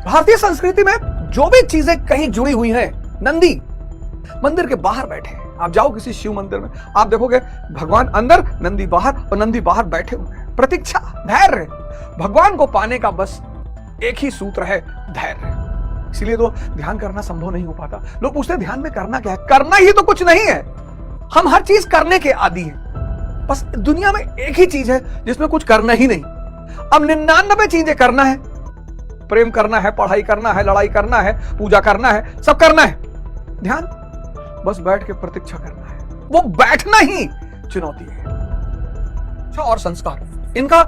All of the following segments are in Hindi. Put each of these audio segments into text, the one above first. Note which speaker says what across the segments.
Speaker 1: भारतीय संस्कृति में जो भी चीजें कहीं जुड़ी हुई हैं, नंदी मंदिर के बाहर बैठे हैं। आप जाओ किसी शिव मंदिर में, आप देखोगे भगवान अंदर, नंदी बाहर, और नंदी बाहर बैठे हुए हैं। प्रतीक्षा, धैर्य। भगवान को पाने का बस एक ही सूत्र है, धैर्य। इसीलिए तो ध्यान करना संभव नहीं हो पाता। लोग पूछते हैं ध्यान में करना क्या है? करना ही तो कुछ नहीं है। हम हर चीज करने के आदी हैं। बस दुनिया में एक ही चीज है जिसमें कुछ करना ही नहीं। अब 99 चीजें करना है। प्रेम करना है, पढ़ाई करना है, लड़ाई करना है, पूजा करना है, सब करना है। ध्यान बस बैठ के प्रतीक्षा करना है। वो बैठना ही चुनौती है। शिक्षा और संस्कार, इनका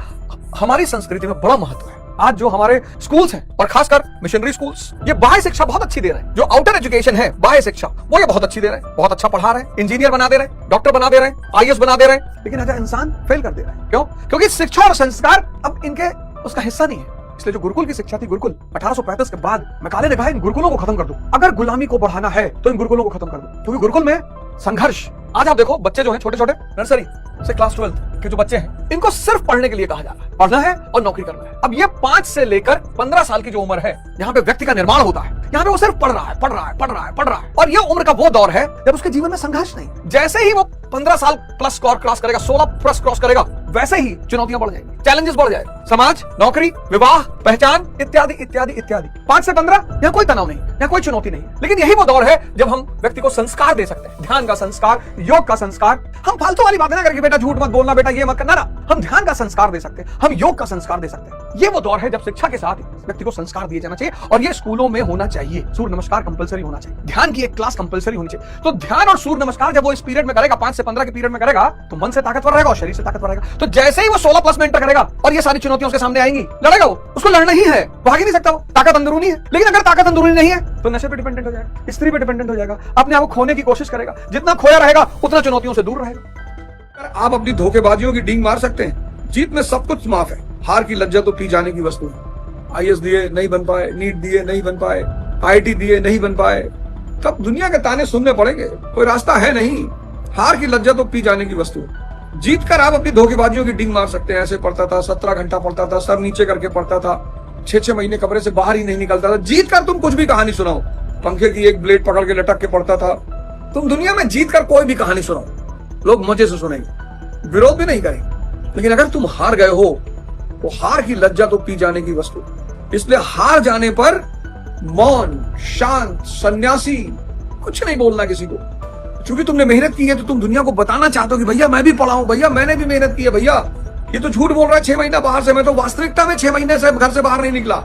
Speaker 1: हमारी संस्कृति में बड़ा महत्व है। आज जो हमारे स्कूल्स हैं, और खासकर मिशनरी स्कूल्स, ये बाह्य शिक्षा बहुत अच्छी दे रहे हैं। जो आउटर एजुकेशन है, बाह्य शिक्षा, वो ये बहुत अच्छी दे रहे हैं। बहुत अच्छा पढ़ा रहे हैं, इंजीनियर बना दे रहे हैं, डॉक्टर बना दे रहे हैं, आईएएस बना दे रहे हैं। लेकिन आज इंसान फेल कर दे रहा है। क्यों? क्योंकि शिक्षा और संस्कार अब इनके उसका हिस्सा नहीं है। इसलिए जो गुरुकुल की शिक्षा थी, गुरुकुल 1835 के बाद मैकाले ने कहा इन गुरुकुलों को खत्म कर दो। अगर गुलामी को बढ़ाना है तो इन गुरुकुलों को खत्म कर दो, क्योंकि गुरुकुल में संघर्ष। आज आप देखो बच्चे जो हैं, छोटे छोटे नर्सरी से क्लास 12 के जो बच्चे हैं, इनको सिर्फ पढ़ने के लिए कहा जा रहा है। पढ़ना है और नौकरी करना है। अब ये 5 से लेकर 15 साल की जो उम्र है, यहाँ पे व्यक्ति का निर्माण होता है। यहाँ पे वो सिर्फ पढ़ रहा है, पढ़ रहा है, पढ़ रहा है, पढ़ रहा है। और ये उम्र का वो दौर है जब उसके जीवन में संघर्ष नहीं। जैसे ही वो 15 साल प्लस क्रॉस करेगा, 16 प्लस क्रॉस करेगा, वैसे ही चुनौतियां बढ़ जाएंगी, चैलेंजेस बढ़ जाएंगे। समाज, नौकरी, विवाह, पहचान, इत्यादि इत्यादि इत्यादि। 5 से 15 यहाँ कोई तनाव नहीं, यहाँ कोई चुनौती नहीं। लेकिन यही वो दौर है जब हम व्यक्ति को संस्कार दे सकते हैं। ध्यान का संस्कार, योग का संस्कार। हम फालतू वाली बातें ना करके बेटा झूठ मत बोलना, बेटा ये मत करना ना। हम ध्यान का संस्कार दे सकते हैं, हम योग का संस्कार दे सकते हैं। ये वो दौर है जब शिक्षा के साथ व्यक्ति को संस्कार दिए जाना चाहिए, और ये स्कूलों में होना चाहिए। सूर्य नमस्कार कंपलसरी होना चाहिए, ध्यान की एक क्लास कंपलसरी होनी चाहिए। तो ध्यान और सूर्य नमस्कार जब वो इस पीरियड में करेगा, 5 से 15 के पीरियड में करेगा, तो मन से ताकतवर रहेगा और शरीर से ताकतवर रहेगा। तो जैसे ही वो 16 प्लस में एंटर करेगा और ये सारी चुनौतियां उसके सामने आएंगी, लड़ेगा वो। उसको लड़ना ही है, भाग ही नहीं सकता वो। ताकत अंदरूनी है। लेकिन अगर ताकत अंदरूनी नहीं है तो नशे पे डिपेंडेंट हो जाएगा, स्त्री पे डिपेंडेंट हो जाएगा, अपने आप को खोने की कोशिश करेगा। जितना खोया रहेगा उतना चुनौतियों से दूर रहेगा।
Speaker 2: आप अपनी धोखेबाजियों की डींग मार सकते हैं। जीत में सब कुछ माफ है, हार की लज्जा तो पी जाने की वस्तु है। आईएएस दिए नहीं बन पाए, नीट दिए नहीं बन पाए, आईआईटी दिए नहीं बन पाए, तब दुनिया के ताने सुनने पड़ेंगे। कोई रास्ता है नहीं। हार की लज्जा तो पी जाने की वस्तु है। जीत कर आप अपनी धोखेबाजियों की डींग मार सकते हैं। ऐसे पढ़ता था, 17 घंटा पढ़ता था, सर नीचे करके पढ़ता था, 6-6 महीने कमरे से बाहर ही नहीं निकलता था। जीत कर तुम कुछ भी कहानी सुनाओ, पंखे की एक ब्लेड पकड़ के लटक के पढ़ता था। तुम दुनिया में जीत कर कोई भी कहानी सुनाओ, लोग मजे से सुनेंगे, विरोध भी नहीं करेंगे। लेकिन अगर तुम हार गए हो, तो हार की लज्जा तो पी जाने की वस्तु। इसलिए हार जाने पर मौन, शांत, सन्यासी, कुछ नहीं बोलना किसी को। क्योंकि तुमने मेहनत की है तो तुम दुनिया को बताना चाहते हो कि भैया मैं भी पढ़ा हूं, भैया मैंने भी मेहनत की है, भैया ये तो झूठ बोल रहा है 6 महीना बाहर से, मैं तो वास्तविकता में 6 महीने से घर से बाहर नहीं निकला।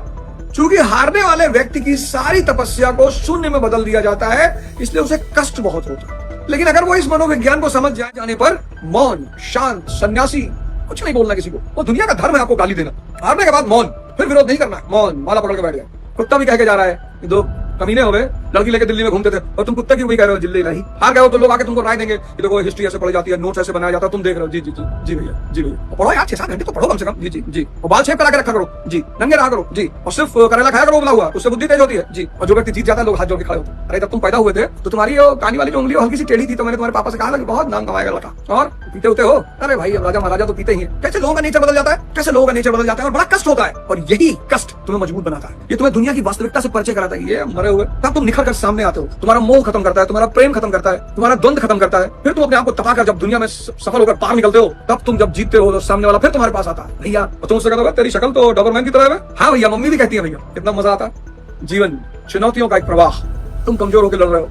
Speaker 2: क्योंकि हारने वाले व्यक्ति की सारी तपस्या को शून्य में बदल दिया जाता है, इसलिए उसे कष्ट बहुत होता है। लेकिन अगर वो इस मनोविज्ञान को समझ जाने पर मौन, शांत, सन्यासी, कुछ नहीं बोलना किसी को। वो दुनिया का धर्म है आपको गाली देना। हारने के बाद मौन, फिर विरोध नहीं करना, मौन, माला पकड़ के बैठ गया। कुत्ता भी कह के जा रहा है, 2 कमीने हो गए, लड़की लेके दिल्ली में घूमते थे और तुम कुत्ते क्यों भी कह रहे हो, जिल्ले नहीं। हार गए हो तो लोग आके तुमको राय देंगे कि देखो हिस्ट्री ऐसे पढ़ी जाती है, नोट्स ऐसे बनाया जाता है, तुम देख रहे हो। जी जी जी जी भैया, जी भैया पढ़ो यार, 6-7 घंटे तो पढ़ो कम से कम। जी जी जी। और बाल शेव करा के रखा करो जी, नंगे रहा करो जी, और सिर्फ करेला खाया करो उबला हुआ, उससे बुद्धि तेज होती है जी। और जो व्यक्ति जीत जाता है लोग हाथ जोड़ के खड़े होते हैं। अरे जब तुम पैदा हुए थे तो तुम्हारी कानी वाली जो उंगली हल्की सी टेढ़ी थी, तो मैंने तुम्हारे पापा से कहा कि बहुत नाम कमाएगा लड़का, और पीते होते हो। अरे भाई अब राजा महाराजा तो पीते ही है। कैसे लोगों का नेचर बदल जाता है, कैसे लोगों का नेचर बदल जाता है, और बड़ा कष्ट होता है। और यही कष्ट तुम्हें मजबूत बनाता है, ये तुम्हें दुनिया की वास्तविकता से परिचय कराता है। ये मरे हुए तब तुम निखर कर सामने आते हो, तुम्हारा मोह खत्म करता है, तुम्हारा प्रेम खत्म करता है, तुम्हारा द्वंद खत्म करता है। फिर तुम अपने आप को तपाकर जब दुनिया में सफल होकर बाहर निकलते हो, तब तुम जब जीतते हो तो सामने वाला फिर तुम्हारे पास आता है। भैया तुम उससे कहते हो तेरी शक्ल तो डॉबरमैन की तरह है। हाँ भैया, मम्मी भी कहती है भैया, कितना मजा आता है। जीवन चुनौतियों का एक प्रवाह। तुम कमजोर होकर लड़ रहे हो,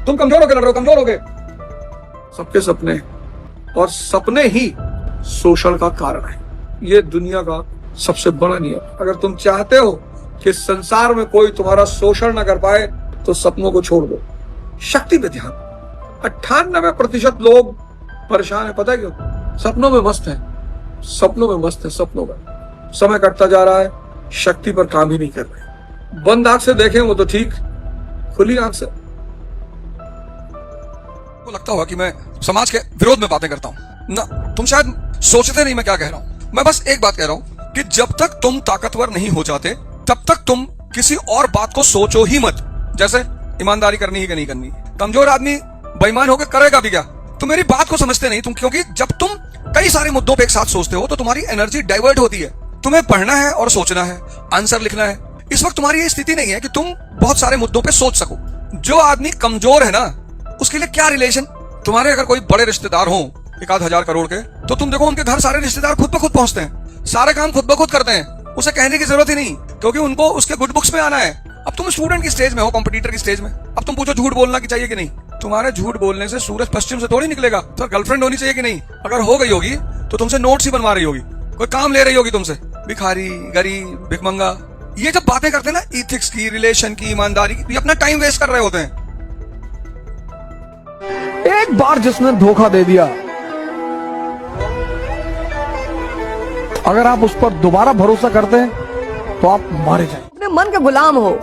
Speaker 2: तुम कमजोर होकर लड़ रहे हो, कमजोर होकर। सबके सपने, और सपने ही शोषण का कारण है। ये दुनिया का सबसे बड़ा नियम। अगर तुम चाहते हो कि संसार में कोई तुम्हारा शोषण न कर पाए, तो सपनों को छोड़ दो, शक्ति पे ध्यान। 98% लोग परेशान है, पता है क्यों? सपनों में मस्त है, सपनों में मस्त है, सपनों में। समय कटता जा रहा है, शक्ति पर काम ही नहीं कर रहे। बंद आंख से देखें वो तो ठीक, खुली आंख से।
Speaker 3: को लगता होगा कि मैं समाज के विरोध में बातें करता हूं ना, तुम शायद सोचते नहीं मैं क्या कह रहा हूं। मैं बस एक बात कह रहा हूं कि जब तक तुम ताकतवर नहीं हो जाते, तब तक तुम किसी और बात को सोचो ही मत। जैसे ईमानदारी करनी ही कि नहीं करनी। कमजोर आदमी बेईमान होकर करेगा भी क्या? तुम मेरी बात को समझते नहीं तुम, क्योंकि जब तुम कई सारे मुद्दों पे एक साथ सोचते हो तो तुम्हारी एनर्जी डाइवर्ट होती है। तुम्हें पढ़ना है और सोचना है, आंसर लिखना है, इस वक्त तुम्हारी ये स्थिति नहीं है कि तुम बहुत सारे मुद्दों पे सोच सको। जो आदमी कमजोर है ना, उसके लिए क्या रिलेशन। तुम्हारे अगर कोई बड़े रिश्तेदार हो 1,000 करोड़ के, तो तुम देखो उनके घर सारे रिश्तेदार खुद ब खुद पहुंचते हैं, सारे काम खुद ब खुद करते हैं, उसे कहने की जरूरत ही नहीं, क्योंकि उनको उसके गुड बुक्स में आना है। अब तुम स्टूडेंट की स्टेज में हो, कॉम्पिटिटर की स्टेज में, अब तुम पूछो झूठ बोलना की चाहिए कि नहीं। तुम्हारे झूठ बोलने से सूरज पश्चिम से थोड़ी निकलेगा। तो गर्लफ्रेंड होनी चाहिए कि नहीं। अगर हो गई होगी तो तुमसे नोट्स ही बनवा रही होगी, कोई काम ले रही होगी तुमसे। भिखारी, गरीब, भिखमंगा, ये जब बातें करते हैं ना इथिक्स की, रिलेशन की, ईमानदारी की, ये अपना टाइम वेस्ट कर रहे होते हैं।
Speaker 1: एक बार जिसने धोखा दे दिया, अगर आप उस पर दोबारा भरोसा करते हैं तो आप मारे जाएं।
Speaker 4: अपने मन के गुलाम हो।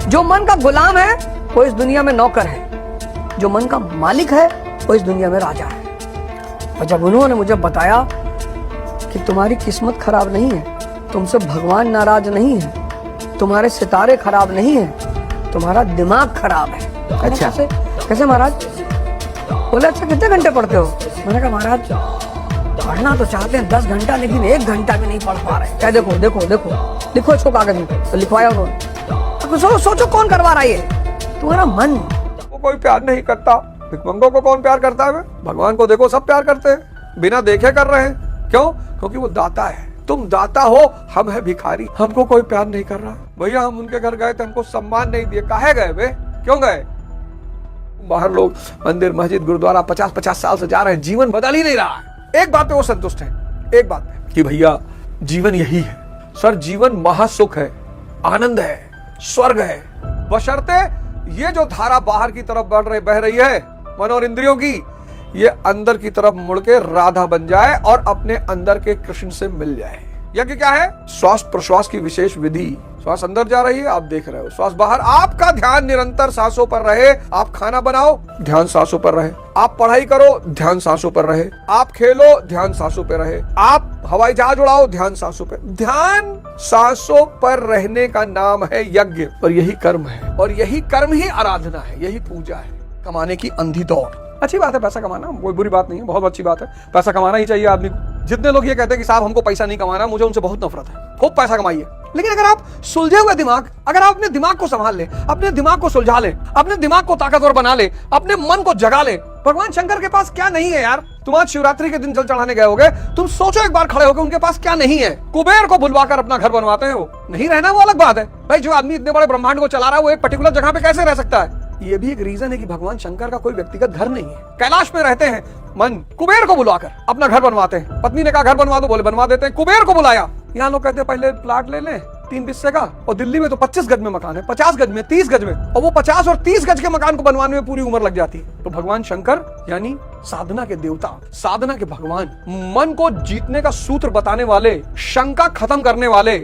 Speaker 4: जो मन का गुलाम है वो इस दुनिया में नौकर है, जो मन का मालिक है वो इस दुनिया में राजा है। और जब उन्होंने मुझे बताया कि तुम्हारी किस्मत खराब नहीं है, तुमसे भगवान नाराज नहीं है, तुम्हारे सितारे खराब नहीं है, तुम्हारा दिमाग खराब है। अच्छा कैसे महाराज? बोले अच्छा कितने घंटे पढ़ते हो? मैंने कहा महाराज पढ़ना तो चाहते हैं 10 घंटा, लेकिन 1 घंटा भी नहीं पढ़ पा रहे। क्या देखो देखो देखो लिखो इसको कागज में। तो लिखवाया उन्होंने। सोचो कौन करवा रहा है ये? तुम्हारा मन।
Speaker 2: वो कोई प्यार नहीं करता। भिखमंगों को कौन प्यार करता है? भगवान को देखो, सब प्यार करते हैं, बिना देखे कर रहे हैं। क्यों? क्योंकि वो दाता है। तुम दाता हो, हम है भिखारी। हमको कोई प्यार नहीं कर रहा। भैया हम उनके घर गए थे, हमको सम्मान नहीं दिए। काहे गए बे? क्यों गए? बाहर लोग मंदिर, मस्जिद, गुरुद्वारा 50-50 साल से जा रहे हैं, जीवन बदल ही नहीं रहा है। एक बात पे वो संतुष्ट है, एक बात पे कि भैया जीवन यही है सर, जीवन महासुख है, आनंद है, स्वर्ग है, बशर्ते ये जो धारा बाहर की तरफ बह रही है मन और इंद्रियों की, ये अंदर की तरफ मुड़ के राधा बन जाए और अपने अंदर के कृष्ण से मिल जाए। यज्ञ क्या है? श्वास प्रश्वास की विशेष विधि। श्वास अंदर जा रही है, आप देख रहे हो, श्वास बाहर। आपका ध्यान निरंतर सांसों पर रहे। आप खाना बनाओ, ध्यान सांसों पर रहे। आप पढ़ाई करो, ध्यान सांसों पर रहे। आप खेलो, ध्यान सांसों पर रहे। आप हवाई जहाज उड़ाओ, ध्यान सांसों पर। ध्यान सांसों पर रहने का नाम है यज्ञ, और यही कर्म है, और यही कर्म ही आराधना है, यही पूजा है। कमाने की अंधी दौड़। अच्छी बात है पैसा कमाना, कोई बुरी बात नहीं है, बहुत अच्छी बात है। पैसा कमाना ही चाहिए आदमी को। जितने लोग ये कहते हैं कि साहब हमको पैसा नहीं कमाना, मुझे उनसे बहुत नफरत है। खूब पैसा कमाइए, लेकिन अगर आप सुलझे हुए दिमाग, अगर आप अपने दिमाग को संभाल ले, अपने दिमाग को सुलझा ले, अपने दिमाग को ताकतवर बना ले, अपने मन को जगा ले। भगवान शंकर के पास क्या नहीं है यार? तुम आज शिवरात्रि के दिन जल चढ़ाने गए होगे, तुम सोचो एक बार खड़े होकर उनके पास क्या नहीं है। कुबेर को बुलवाकर अपना घर बनवाते हैं, वो नहीं रहना वो अलग बात है। भाई जो आदमी इतने बड़े ब्रह्मांड को चला रहा है, वो एक पर्टिकुलर जगह पे कैसे रह सकता है? ये भी एक रीजन है कि भगवान शंकर का कोई व्यक्तिगत घर नहीं है। कैलाश में रहते हैं, मन कुबेर को बुलाकर अपना घर बनवाते हैं। पत्नी ने कहा घर बनवा दो, बोले बनवा देते हैं। कुबेर को बुलाया। यहाँ लोग कहते हैं पहले प्लाट ले लें 3 हिस्से का, और दिल्ली में तो 25 गज में मकान है, 50 गज में, 30 गज में, और वो 50 और 30 गज के मकान को बनवाने में पूरी उम्र लग जाती है। तो भगवान शंकर यानी साधना के देवता, साधना के भगवान, मन को जीतने का सूत्र बताने वाले, शंका खत्म करने वाले।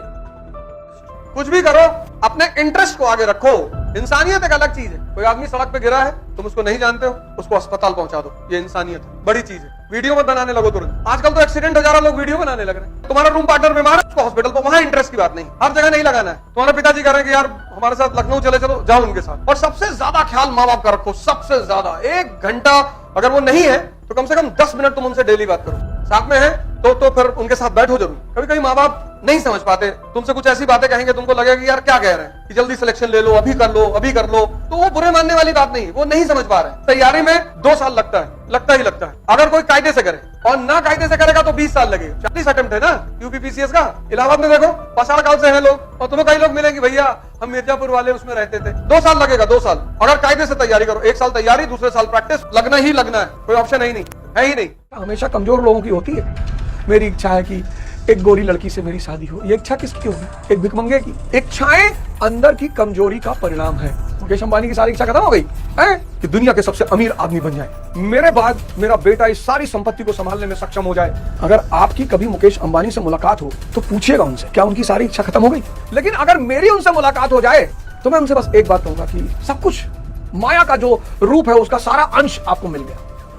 Speaker 2: कुछ भी करो, अपने इंटरेस्ट को आगे रखो। इंसानियत एक अलग चीज है। कोई आदमी सड़क पे गिरा है, तुम उसको नहीं जानते हो, उसको अस्पताल पहुंचा दो, ये इंसानियत है, बड़ी चीज है। वीडियो मत बनाने लगो तुरंत। आजकल तो एक्सीडेंट हो जा रहा, लोग वीडियो बनाने लग रहे हैं। तुम्हारा रूम पार्टनर बीमार है, उसको हॉस्पिटल को, वहां इंटरेस्ट की बात नहीं, हर जगह नहीं लगाना है। तुम्हारे पिताजी कह रहे हैं कि यार हमारे साथ लखनऊ चले चलो, जाओ उनके साथ। और सबसे ज्यादा ख्याल माँ बाप का रखो, सबसे ज्यादा। 1 घंटा अगर वो नहीं है तो कम से कम 10 मिनट तुम उनसे डेली बात करो। साथ में है तो फिर उनके साथ बैठो जरूर। कभी कभी माँ बाप नहीं समझ पाते, तुमसे कुछ ऐसी बातें कहेंगे, तुमको लगेगा कि यार क्या कह रहे हैं, कि जल्दी सिलेक्शन ले लो, अभी कर लो, अभी कर लो। तो वो बुरे मानने वाली बात नहीं, वो नहीं समझ पा रहे। तैयारी में 2 साल लगता है, लगता ही लगता है। अगर कोई कायदे से करे, और ना कायदे से करेगा तो 20 साल लगेगा। 40 अटेम्प्ट है ना यूपीपीसीएस का। इलाहाबाद में देखो पसाड़ गांव से हैं लोग, और तुम्हें कई लोग मिलेंगे भैया हम मिर्जापुर वाले उसमें रहते थे। 2 साल लगेगा, 2 साल। अगर कायदे से तैयारी करो, 1 साल तैयारी, दूसरे साल प्रैक्टिस, लगना ही लगना है, कोई ऑप्शन है ही नहीं। हमेशा कमजोर लोगों की होती है। मेरी इच्छा है कि एक गोरी लड़की से मेरी शादी हो। ये इच्छा किसकी होगी? एक भिखमंगे की। इच्छाएं अंदर की कमजोरी का परिणाम है। मुकेश अंबानी की सारी इच्छा खत्म हो गई है कि दुनिया के सबसे अमीर आदमी बन जाए, मेरे बाद मेरा बेटा इस सारी संपत्ति को संभालने में सक्षम हो जाए। अगर आपकी कभी मुकेश अंबानी से मुलाकात हो तो पूछिएगा उनसे क्या उनकी सारी इच्छा खत्म हो गई। लेकिन अगर मेरी उनसे मुलाकात हो जाए तो मैं उनसे बस एक बात कहूंगा कि सब कुछ माया का जो रूप है उसका सारा अंश आपको मिल गया,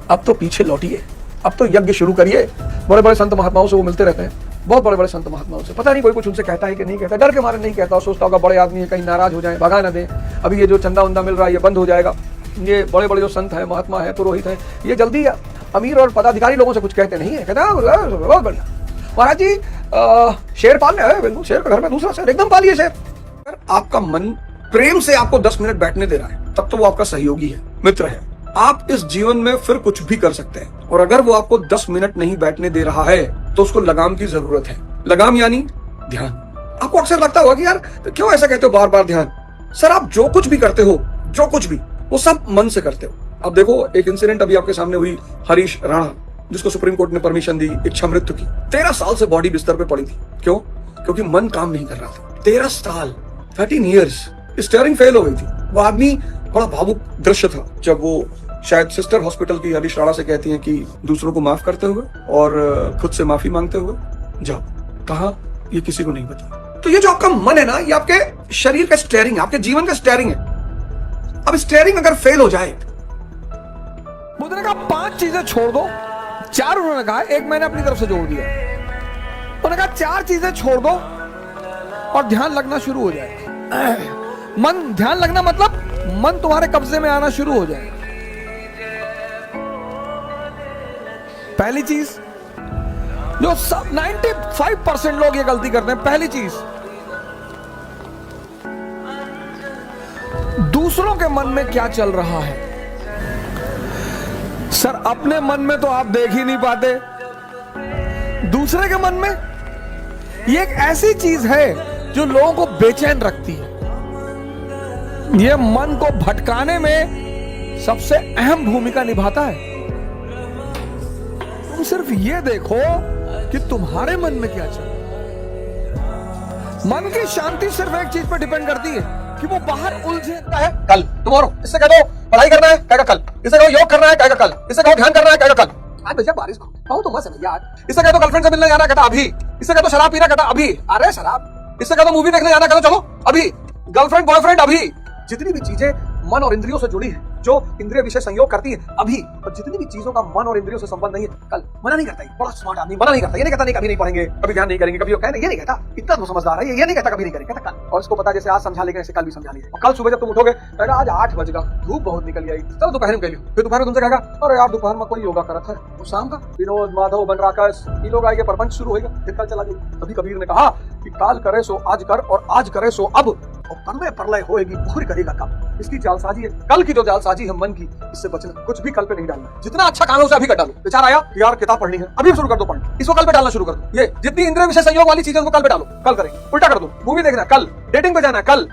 Speaker 2: अब तो पीछे लौटिए, अब तो यज्ञ शुरू करिए। बड़े बड़े संत महात्माओं से वो मिलते रहते हैं, बहुत बड़े बड़े संत महात्माओं से। पता नहीं कोई कुछ उनसे कहता है कि नहीं कहता, डर के मारे नहीं कहता, और सोचता होगा बड़े आदमी है कहीं नाराज हो जाए, भगा ना दें, अभी ये जो चंदा उंदा मिल रहा है ये बंद हो जाएगा। ये बड़े बड़े जो संत है, महात्मा है, पुरोहित है, ये जल्दी अमीर और पदाधिकारी लोगों से कुछ कहते नहीं है। कहते हैं बहुत बढ़िया महाराज जी शेर पाल है, बिल्कुल शेर का घर में दूसरा शेर, एकदम पालिए शेर। अगर आपका मन प्रेम से आपको 10 मिनट बैठने दे रहा है, तब तो वो आपका सहयोगी है, मित्र है। आप इस जीवन में फिर कुछ भी कर सकते हैं। और अगर वो आपको 10 मिनट नहीं बैठने दे रहा है, तो उसको लगाम की जरूरत है। लगाम यानी ध्यान। आपको अक्सर लगता होगा कि यार क्यों ऐसा कहते हो बार बार ध्यान। सर, आप जो कुछ भी करते हो, जो कुछ भी, वो सब मन से करते हो। अब देखो, एक इंसिडेंट अभी आपके सामने हुई, हरीश राणा, जिसको सुप्रीम कोर्ट ने परमिशन दी इच्छा मृत्यु की। 13 साल से बॉडी बिस्तर पे पड़ी थी। क्यों? क्योंकि मन काम नहीं कर रहा था। 13 साल, 13 ईयर्स, स्टीयरिंग फेल हो गई थी। वो आदमी, बड़ा भावुक दृश्य था जब वो शायद सिस्टर हॉस्पिटल की हरीश राणा से कहती हैं कि दूसरों को माफ करते हुए और खुद से माफी मांगते हुए जाओ। कहा, ये किसी को नहीं पता। तो ये जो आपका मन है ना, ये आपके शरीर का स्टीयरिंग, आपके जीवन का स्टीयरिंग है। अब स्टीयरिंग अगर फेल हो जाए,
Speaker 1: बुद्ध ने कहा 5 चीजें छोड़ दो। 4 उन्होंने कहा, एक मैंने अपनी तरफ से जोड़ दिया। उन्होंने कहा 4 चीजें छोड़ दो और ध्यान लगना शुरू हो जाए। मन, ध्यान लगना मतलब मन तुम्हारे कब्जे में आना शुरू हो जाए। पहली चीज जो सब 95% लोग ये गलती करते हैं, पहली चीज, दूसरों के मन में क्या चल रहा है। सर, अपने मन में तो आप देख ही नहीं पाते, दूसरे के मन में। ये एक ऐसी चीज है जो लोगों को बेचैन रखती है। ये मन को भटकाने में सबसे अहम भूमिका निभाता है। तुम सिर्फ ये देखो कि तुम्हारे मन में क्या चल रहा है। मन की शांति सिर्फ एक चीज पर डिपेंड करती है कि वो बाहर उलझे है।
Speaker 3: कल, टुमारो, इससे कह दो पढ़ाई करना है, कहेगा कल। इससे कहो योग करना है, कहेगा कल। इससे कहो ध्यान करना है, कहेगा कल। आज भैया बारिश बहुत तो मस्त है भैया। इससे कह दो गर्लफ्रेंड से मिलने जाना, कहता अभी। इससे कह दो शराब पीना, कहता अभी। अरे शराब। इससे कह दो मूवी देखने जाना, कहता चलो अभी। गर्लफ्रेंड बॉयफ्रेंड अभी। जितनी भी चीजें मन और इंद्रियों से जुड़ी है, जो इंद्रिय विषय संयोग करती है अभी, और जितनी भी चीजों का मन और इंद्रियों से संबंध नहीं है कल। मना नहीं करता, बड़ा स्मार्ट आदमी मना नहीं करता। ये नहीं कहता नहीं कभी नहीं पढ़ेंगे, कभी ध्यान नहीं करेंगे, कभी ये नहीं कहता, इतना तो समझदार है। ये नहीं कहता कभी नहीं करेंगे, कहता कल। और इसको पता जैसे आज समझा लेंगे ऐसे कल भी समझा लेंगे। और कल सुबह जब तुम उठोगे, कहेगा आज 8 बजेगा, धूप बहुत निकल आई, चलो दोपहर में कह लियो। फिर दोपहर में तुमसे कहेगा अरे यार दोपहर में कोई योगा करा था। वो शाम का विनोद, माधव, बनराकस, ये लोग आएंगे, प्रपंच शुरू होगा, फिर कल चला जाएगा। कभी कबीर ने कहा कि काल करे सो आज कर और आज करे सो अब, और तन्मय प्रलय होएगी भूर करेगा कब। इसकी जालसाजी है, कल की जो जालसाजी है मन की, इससे बचना। कुछ भी कल पे नहीं डालना। जितना अच्छा काम है उसे अभी कर डालो। विचार आया कि यार किताब पढ़नी है, अभी शुरू कर दो पढ़ना, इसको कल पे डालना शुरू कर दो। ये जितनी इंद्रिय विषय संयोग वाली चीजें उनको कल पे डालो, कल करेंगे। उल्टा कर दो, मूवी देखना कल, डेटिंग पे जाना कल।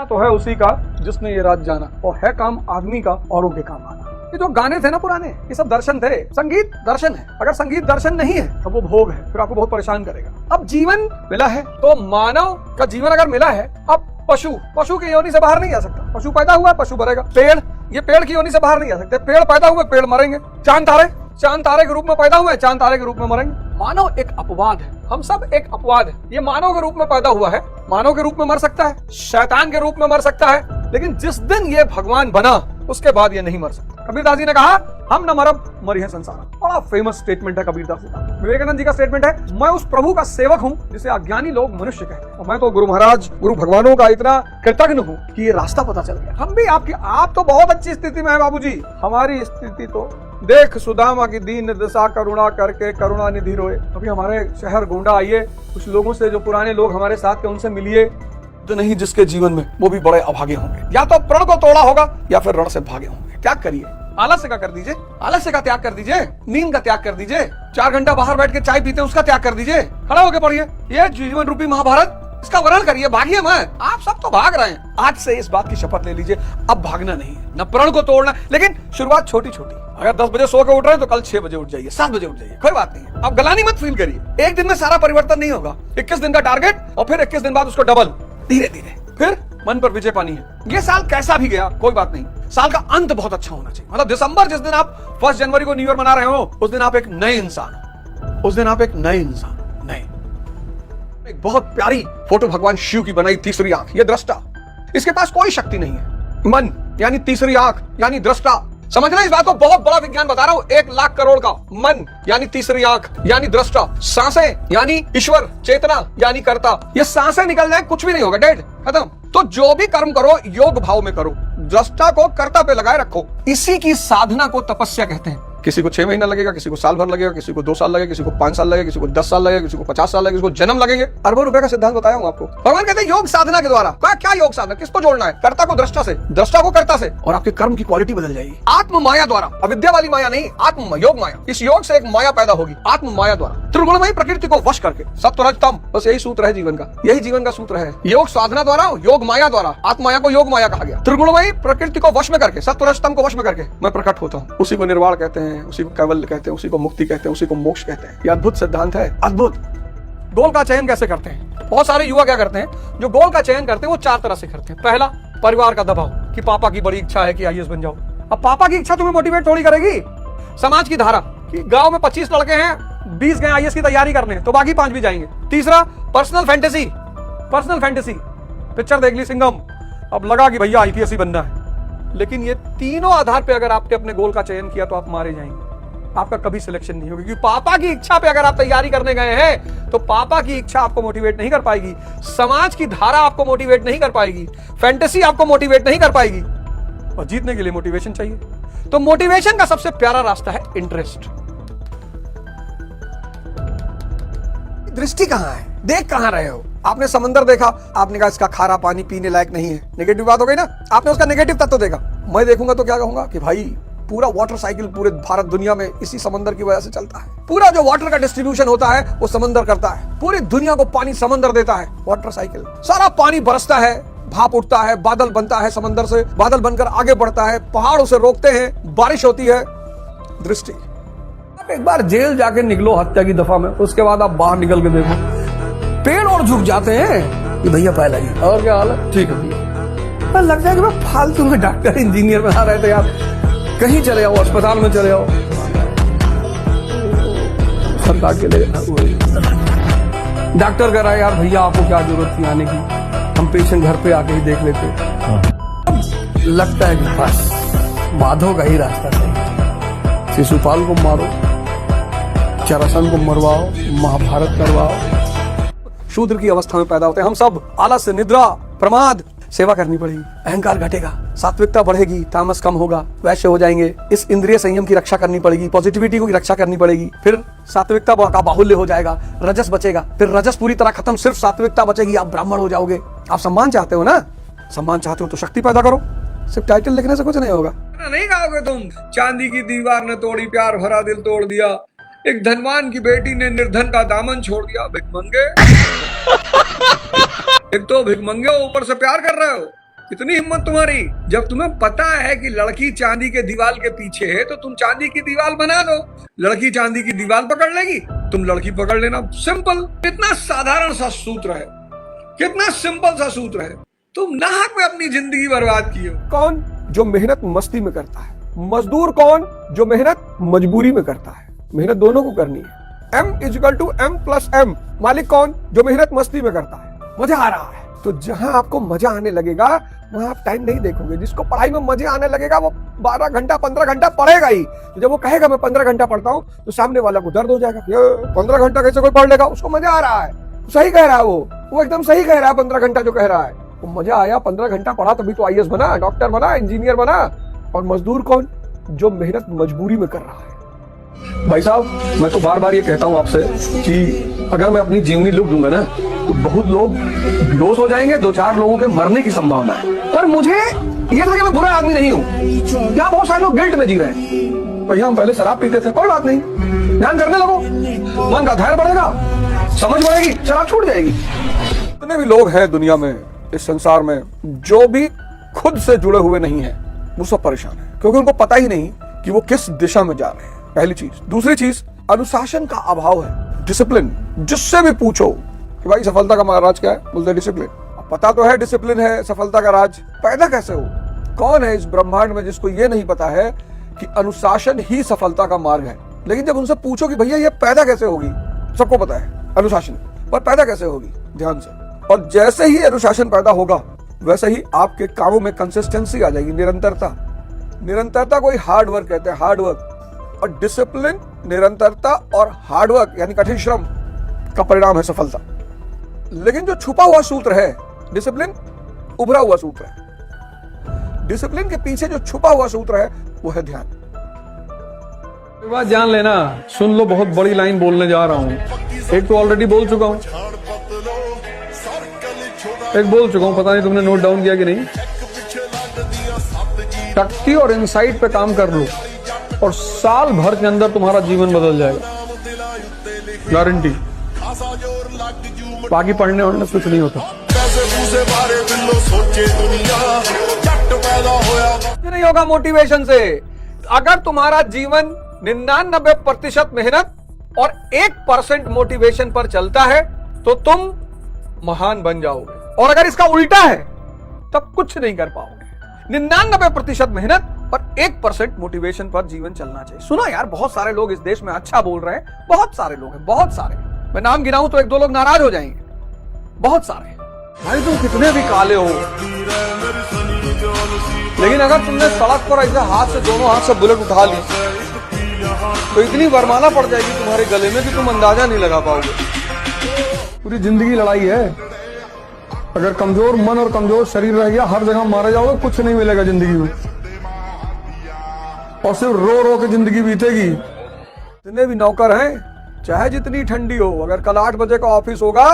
Speaker 3: तो है उसी का जिसने ये रात जाना, और है काम आदमी का औरों के काम आना। ये जो गाने थे ना पुराने, ये सब दर्शन थे। संगीत दर्शन है। अगर संगीत दर्शन नहीं है तो वो भोग है, फिर आपको बहुत परेशान करेगा। अब जीवन मिला है तो मानव का जीवन अगर मिला है, अब पशु की योनि से बाहर नहीं आ सकता। पशु पैदा हुआ, पशु मरेगा। पेड़, ये पेड़ की योनि से बाहर नहीं आ सकते। पेड़ पैदा हुए, पेड़ मरेंगे। चांद तारे के रूप में पैदा हुए, चांद तारे के रूप में मरेंगे। मानव एक अपवाद है, हम सब एक अपवाद है। ये मानव के रूप में पैदा हुआ है, मानव के रूप में मर सकता है, शैतान के रूप में मर सकता है, लेकिन जिस दिन ये भगवान बना उसके बाद ये नहीं मर सकता। कबीरदास जी ने कहा हम न मरब मरी है संसार। बड़ा फेमस स्टेटमेंट है कबीरदास जी का। विवेकानंद जी का स्टेटमेंट है, मैं उस प्रभु का सेवक हूँ जिसे अज्ञानी लोग मनुष्य कहते हैं। और मैं तो गुरु महाराज, गुरु भगवानों का इतना कृतज्ञ हूँ कि ये रास्ता पता चल गया। हम भी आप तो बहुत अच्छी स्थिति में है बाबूजी। हमारी स्थिति तो देख सुदामा की दीन दशा, करुणा करके करुणा निधि रोए। अभी हमारे शहर गोंडा आइए, कुछ लोगों से, जो पुराने लोग हमारे साथ थे, उनसे मिलिए। तो नहीं जिसके जीवन में, वो भी बड़े अभागे होंगे। या तो प्रण को तोड़ा होगा या फिर रण से भागे होंगे। त्याग करिए, आलस्य का कर दीजिए, आलस्य का त्याग कर दीजिए, नींद का त्याग कर दीजिए, 4 घंटा बाहर बैठ के चाय पीते हैं उसका त्याग कर दीजिए, खड़ा होकर पढ़िए ये जीवन रूपी महाभारत, इसका वर्णन करिए। भागिए मत, आप सब तो भाग रहे हैं। आज से इस बात की शपथ ले लीजिए, अब भागना नहीं है, न प्रण को तोड़ना। लेकिन शुरुआत छोटी छोटी। अगर 10 बजे सो के उठ रहे हैं तो कल 6 बजे उठ जाइए, 7 बजे उठ जाइए, कोई बात नहीं है। अब गलानी मत फील करिए। एक दिन में सारा परिवर्तन नहीं होगा। 21 दिन का टारगेट और फिर 21 दिन बाद उसको डबल, धीरे धीरे फिर मन पर विजय पानी है। ये साल कैसा भी गया कोई बात नहीं, साल का अंत बहुत अच्छा होना चाहिए। मतलब दिसंबर, जिस दिन आप 1 जनवरी को न्यू ईयर मना रहे हो, उस दिन आप एक नए इंसान हो। उस दिन आप एक नए इंसान, नए। एक बहुत प्यारी फोटो भगवान शिव की बनाई, तीसरी आंख, ये दृष्टा। इसके पास कोई शक्ति नहीं है। मन यानी तीसरी आंख यानी दृष्टा। समझना इस बात को, बहुत बड़ा विज्ञान बता रहा हूं। 1 लाख करोड़ का। मन यानी तीसरी आंख यानी दृष्टा। सांसें यानी ईश्वर, चेतना यानी कर्ता। ये सांसें निकल जाए कुछ भी नहीं होगा, डेड, खत्म। तो जो भी कर्म करो योग भाव में करो, दृष्टा को कर्ता पे लगाए रखो। इसी की साधना को तपस्या कहते हैं।
Speaker 1: किसी को 6 महीना लगेगा, किसी को साल भर लगेगा, किसी को 2 साल लगेगा, किसी को 5 साल लगेगा, किसी को 10 साल लगेगा, किसी को 50 साल लगेगा, किसी को जन्म लगेंगे। अरबों रुपए का सिद्धांत बताया हूं आपको। भगवान कहते हैं योग साधना के द्वारा। क्या योग साधना, किसको जोड़ना है? कर्ता को दृष्टा से, दृष्टा को कर्ता से, और आपके कर्म की क्वालिटी बदल जाएगी। आत्म माया द्वारा, अविद्या वाली माया नहीं, आत्म योग माया। इस योग से एक माया पैदा होगी, आत्म माया द्वारा, त्रिगुणमयी प्रकृति को वश करके, सत्वरजतम। बस यही सूत्र है जीवन का, यही जीवन का सूत्र है। योग साधना द्वारा, योग माया द्वारा, आत्म माया को योग माया कहा गया। त्रिगुणमयी प्रकृति को वश में करके, सत्वरजतम को वश में करके मैं प्रकट होता हूँ। उसी को निर्वाण कहते हैं, उसी को कैवल्य कहते हैं, उसी को मुक्ति कहते हैं, उसी को मोक्ष कहते हैं। ये अद्भुत सिद्धांत है, अद्भुत। गोल का चयन कैसे करते हैं? बहुत सारे युवा क्या करते हैं, जो गोल का चयन करते हैं वो 4 तरह से करते हैं। पहला, परिवार का दबाव कि पापा की बड़ी इच्छा है कि आईएएस बन जाओ। अब पापा की इच्छा तुम्हें मोटिवेट थोड़ी करेगी। समाज की धारा कि गांव में 25 लड़के हैं, 20 गए आईएएस की तैयारी करने, तो बाकी 5 भी जाएंगे। तीसरा, personal fantasy. Personal fantasy, picture देख ली सिंघम, अब लगा कि भैया आईपीएस ही बनना है। लेकिन ये तीनों आधार पे अगर आपने अपने गोल का चयन किया तो आप मारे जाएंगे, आपका कभी सिलेक्शन नहीं होगी। क्योंकि पापा की इच्छा पे अगर आप तैयारी करने गए हैं तो पापा की इच्छा आपको मोटिवेट नहीं कर पाएगी, समाज की धारा आपको मोटिवेट नहीं कर पाएगी, फैंटेसी आपको मोटिवेट नहीं कर पाएगी। और जीतने के लिए मोटिवेशन चाहिए। तो मोटिवेशन का सबसे प्यारा रास्ता है इंटरेस्ट। दृष्टि कहां है, देख कहां रहे हो? आपने समंदर देखा, आपने कहा इसका खारा पानी पीने लायक नहीं है, नेगेटिव बात हो गई ना। आपने उसका नेगेटिव तत्व देखा। मैं देखूंगा तो क्या कहूंगा कि भाई पूरा वाटर साइकिल पूरे भारत दुनिया में इसी समंदर की वजह से चलता है। पूरा जो वाटर का डिस्ट्रीब्यूशन होता है वो समंदर करता है। पूरी दुनिया को पानी समंदर देता है, वाटर साइकिल। सारा पानी बरसता है, भाप उठता है, बादल बनता है समंदर से, बादल बनकर आगे बढ़ता है, पहाड़ उसे रोकते हैं, बारिश होती है। दृष्टि। आप एक बार जेल जाके निकलो हत्या की दफा में, उसके बाद आप बाहर निकल के देखो, पेड़ और झुक जाते हैं कि भैया पहला ही और क्या हाल है, ठीक है भैया। लग जाएगा मैं फालतू में डॉक्टर इंजीनियर बना रहे थे यार, कहीं चले जाओ, अस्पताल में चले जाओ, के लिए डॉक्टर कह रहा है यार भैया आपको क्या जरूरत थी आने की, हम पेशेंट घर पे आके ही देख लेते। लगता है कि बस माधव का ही रास्ता सही। शिशुपाल को मारो, चरसन को मरवाओ, महाभारत करवाओ। शूद्र की अवस्था में पैदा होते हैं हम सब। आलस्य, निद्रा, प्रमाद, सेवा करनी पड़ेगी, अहंकार घटेगा, सात्विकता बढ़ेगी, तामस कम होगा, वैश्य हो जाएंगे। इस इंद्रिय संयम की रक्षा करनी पड़ेगी, पॉजिटिविटी की रक्षा करनी पड़ेगी। फिर सात्विकता का बाहुल्य हो जाएगा, रजस बचेगा, फिर रजस पूरी तरह खत्म, सिर्फ सात्विकता बचेगी, आप ब्राह्मण हो जाओगे। आप सम्मान चाहते हो ना, सम्मान चाहते हो तो शक्ति पैदा करो, सिर्फ टाइटल लिखने से कुछ नहीं होगा।
Speaker 2: नहीं कहोगे तुम चांदी की दीवार ने तोड़ी प्यार भरा दिल तोड़ दिया, एक धनवान की बेटी ने निर्धन का दामन छोड़ दिया। भिखमंगे एक तो भिखमंगे ऊपर से प्यार कर रहे हो, इतनी हिम्मत तुम्हारी। जब तुम्हें पता है कि लड़की चांदी के दीवार के पीछे है तो तुम चांदी की दीवार बना दो, लड़की चांदी की दीवार पकड़ लेगी, तुम लड़की पकड़ लेना। सिंपल, कितना साधारण सा सूत्र है, कितना सिंपल सा सूत्र है। तुम नाहक में अपनी जिंदगी बर्बाद की हो।
Speaker 1: कौन? जो मेहनत मस्ती में करता है। मजदूर कौन? जो मेहनत मजबूरी में करता है। मेहनत दोनों को करनी है। M=M+M। मालिक कौन? जो मेहनत मस्ती में करता है। मजा आ रहा है तो जहां आपको मजा आने लगेगा वहां आप टाइम नहीं देखोगे। जिसको पढ़ाई में मजे आने लगेगा वो 12 घंटा 15 घंटा पढ़ेगा ही। तो जब वो कहेगा मैं 15 घंटा पढ़ता हूं तो सामने वाला को दर्द हो जाएगा, ये 15 घंटा कैसे कोई पढ़ लेगा? उसको मजा आ रहा है, सही कह रहा है, वो एकदम सही कह रहा है। 15 घंटा जो कह रहा है वो मजा आया, 15 घंटा पढ़ा तभी तो आईएएस बना, डॉक्टर बना, इंजीनियर बना। और मजदूर कौन? जो मेहनत मजबूरी में कर रहा है। भाई साहब, मैं तो बार बार ये कहता हूँ आपसे कि अगर मैं अपनी जीवनी लिख दूंगा ना तो बहुत लोग बेहोश हो जाएंगे, 2-4 लोगों के मरने की संभावना है। पर मुझे ये था कि मैं बुरा आदमी नहीं हूँ। यहाँ बहुत सारे लोग गिल्ट में जी रहे हैं, भैया हम पहले शराब पीते थे, कोई बात नहीं, ध्यान करने लगो, मन का धैर्य बढ़ेगा, समझ बढ़ेगी, शराब छूट जाएगी। जितने भी लोग हैं दुनिया में, इस संसार में, जो भी खुद से जुड़े हुए नहीं है वो सब परेशान है, क्योंकि उनको पता ही नहीं कि वो किस दिशा में जा रहे हैं। पहली चीज। दूसरी चीज, अनुशासन का अभाव है, डिसिप्लिन। जिससे भी पूछो कि भाई सफलता का राज क्या है, बोलते डिसिप्लिन। पता तो है डिसिप्लिन है सफलता का राज, पैदा कैसे हो? कौन है इस ब्रह्मांड में जिसको ये नहीं पता है कि अनुशासन ही सफलता का मार्ग है? लेकिन जब उनसे पूछो कि भैया ये पैदा कैसे होगी, सबको पता है अनुशासन, पर पैदा कैसे होगी? ध्यान से। और जैसे ही अनुशासन पैदा होगा वैसे ही आपके कामों में कंसिस्टेंसी आ जाएगी, निरंतरता। निरंतरता को ही हार्ड वर्क कहते हैं, हार्ड वर्क। और डिसिप्लिन, निरंतरता और हार्ड वर्क यानी कठिन श्रम का परिणाम है सफलता। लेकिन जो छुपा हुआ सूत्र है डिसिप्लिन, उभरा हुआ सूत्र है। डिसिप्लिन के पीछे जो छुपा हुआ सूत्र है वो है ध्यान। एक बात जान लेना, सुन लो, बहुत बड़ी लाइन बोलने जा रहा हूँ। एक तो ऑलरेडी बोल चुका हूँ, एक बोल चुका हूँ, पता नहीं तुमने नोट डाउन किया कि नहीं। शक्ति और इनसाइट पे काम कर लो और साल भर के अंदर तुम्हारा जीवन बदल जाएगा, गारंटी। बाकी पढ़ने वढ़ने कुछ नहीं होता। नहीं होगा मोटिवेशन से। अगर तुम्हारा जीवन 99% मेहनत और 1% मोटिवेशन पर चलता है तो तुम महान बन जाओगे, और अगर इसका उल्टा है तब कुछ नहीं कर पाओगे। 99% मेहनत और 1% मोटिवेशन पर जीवन चलना चाहिए। सुना यार, बहुत सारे लोग इस देश में अच्छा बोल रहे हैं, बहुत सारे लोग हैं, बहुत सारे। मैं नाम गिनाऊं तो 1-2 लोग नाराज हो जाएंगे, बहुत सारे। भाई तुम कितने भी काले हो, लेकिन अगर तुमने सड़क पर ऐसे हाथ से, दोनों हाथ से बुलेट उठा ली तो इतनी वरमाला पड़ जाएगी तुम्हारे गले में कि तुम अंदाजा नहीं लगा पाओगे। पूरी जिंदगी लड़ाई है। अगर कमजोर मन और कमजोर शरीर रह गया, हर जगह मारे जाओगे, कुछ नहीं मिलेगा जिंदगी में, और सिर्फ रो रो के जिंदगी बीतेगी। जितने भी नौकर हैं, चाहे जितनी ठंडी हो, अगर कल 8 बजे का ऑफिस होगा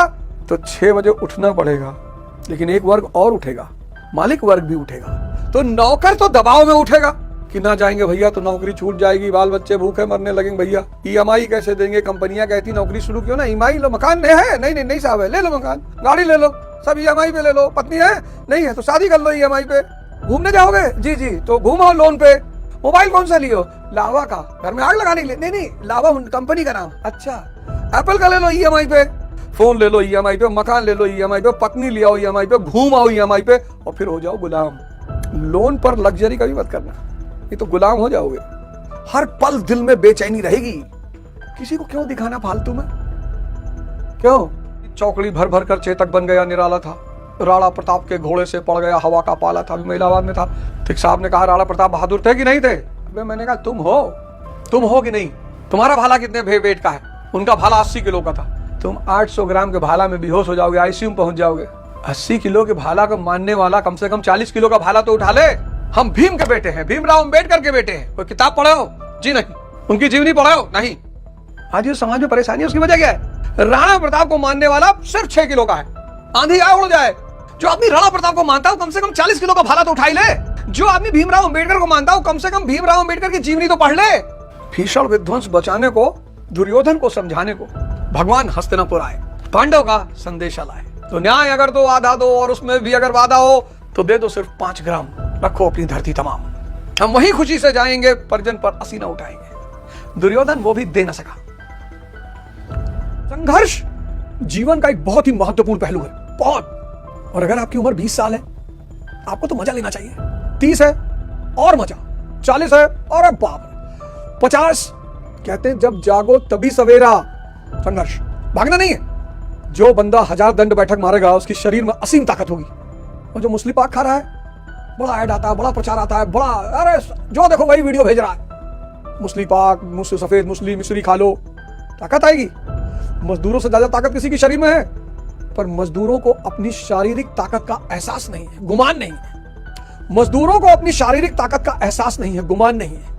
Speaker 1: तो 6 बजे उठना पड़ेगा। लेकिन एक वर्ग और उठेगा, मालिक वर्ग भी उठेगा। तो नौकर तो दबाव में उठेगा कि ना जाएंगे भैया तो नौकरी छूट जाएगी, बाल बच्चे भूखे मरने लगेंगे, भैया EMI कैसे देंगे। कंपनियां कहती नौकरी शुरू क्यों ना, EMI लो, मकान नहीं है, नहीं साहब है, ले लो मकान, गाड़ी ले लो, सब EMI पे ले लो, पत्नी है नहीं है तो शादी कर लो EMI पे, घूमने जाओगे जी तो घूमो लोन पे, मोबाइल कौन सा लियो, लावा का, घर में आग लगाने के लिए, नहीं लावा कंपनी का नाम, अच्छा एप्पल का ले लो EMI पे, फोन ले लो EMI पे, मकान ले लो EMI पे, पत्नी ले आओ EMI पे, घूम आओ EMI पे, और फिर हो जाओ गुलाम। लोन पर लग्जरी कभी मत करना, ये तो गुलाम हो जाओगे। हर पल दिल में बेचैनी रहेगी। किसी को क्यों दिखाना फालतू में, क्यों? चौकड़ी भर भर कर चेतक बन गया, निराला था। राणा प्रताप के घोड़े से पड़ गया, हवा का पाला था, महिलाबाद में था। ठीक साहब ने कहा राणा प्रताप बहादुर थे कि नहीं थे? मैंने कहा तुम हो कि नहीं? तुम्हारा भाला कितने वेट का है? उनका भाला 80 किलो का था। तुम 800 ग्राम के भाला में बेहोश हो जाओगे, ICU में पहुंच जाओगे। 80 किलो के भाला को मानने वाला कम से कम 40 किलो का भाला तो उठा ले। हम भीम के बेटे हैं, भीमराव अम्बेडकर के बेटे हैं। कोई किताब पढ़े हो? जी नहीं। उनकी जीवनी पढ़े हो? नहीं। आज ये समाज में परेशानी है, उसकी वजह क्या है? राणा प्रताप को मानने वाला सिर्फ 6 किलो का है, आंधी आए उड़ जाए। जो आदमी राणा प्रताप को मानता है कम से कम 40 किलो का भाला तो उठाई ले। जो आदमी भीमराव अम्बेडकर को मानता है कम से कम भीमराव अम्बेडकर की जीवनी तो पढ़ ले। भीषण विध्वंस बचाने को, दुर्योधन को समझाने को भगवान हस्तिनापुर आए, पांडव का संदेशा लाए। तो न्याय अगर दो आधा दो, और उसमें भी अगर वादा हो तो दे दो सिर्फ 5 ग्राम, रखो अपनी धरती तमाम। हम वही खुशी से जाएंगे, परिजन पर असीना उठाएंगे। दुर्योधन वो भी दे न सका। संघर्ष जीवन का एक बहुत ही महत्वपूर्ण पहलू है, बहुत। और अगर आपकी उम्र 20 साल है, आपको तो मजा लेना चाहिए। 30 है और मजा, 40 है और बाप, 50 कहते हैं जब जागो तभी सवेरा। संघर्ष भागना नहीं है। जो बंदा 1000 दंड बैठक मारेगा उसकी शरीर में असीम ताकत होगी। और जो मुस्लिम पाक खा रहा है, बड़ा ऐड आता है, बड़ा प्रचार आता है, बड़ा, अरे जो देखो वही वीडियो भेज रहा है, मुस्लिम पाक, मुस्लिम सफेद मुस्लिम मिश्री खा लो, ताकत आएगी। मजदूरों से ज्यादा ताकत किसी के शरीर में है, पर मजदूरों को अपनी शारीरिक ताकत का एहसास नहीं है, गुमान नहीं है। मजदूरों को अपनी शारीरिक ताकत का एहसास नहीं है, गुमान नहीं है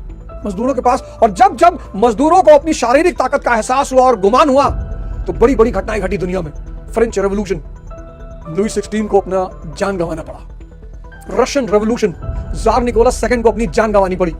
Speaker 1: मजदूरों के पास। और जब जब मजदूरों को अपनी शारीरिक ताकत का एहसास हुआ और गुमान हुआ तो बड़ी बड़ी घटनाएं घटी दुनिया में। फ्रेंच रेवोल्यूशन, लुई 16 को अपना जान गंवाना पड़ा। Russian revolution, tsar Nicholas II को अपनी जान गंवानी पड़ी।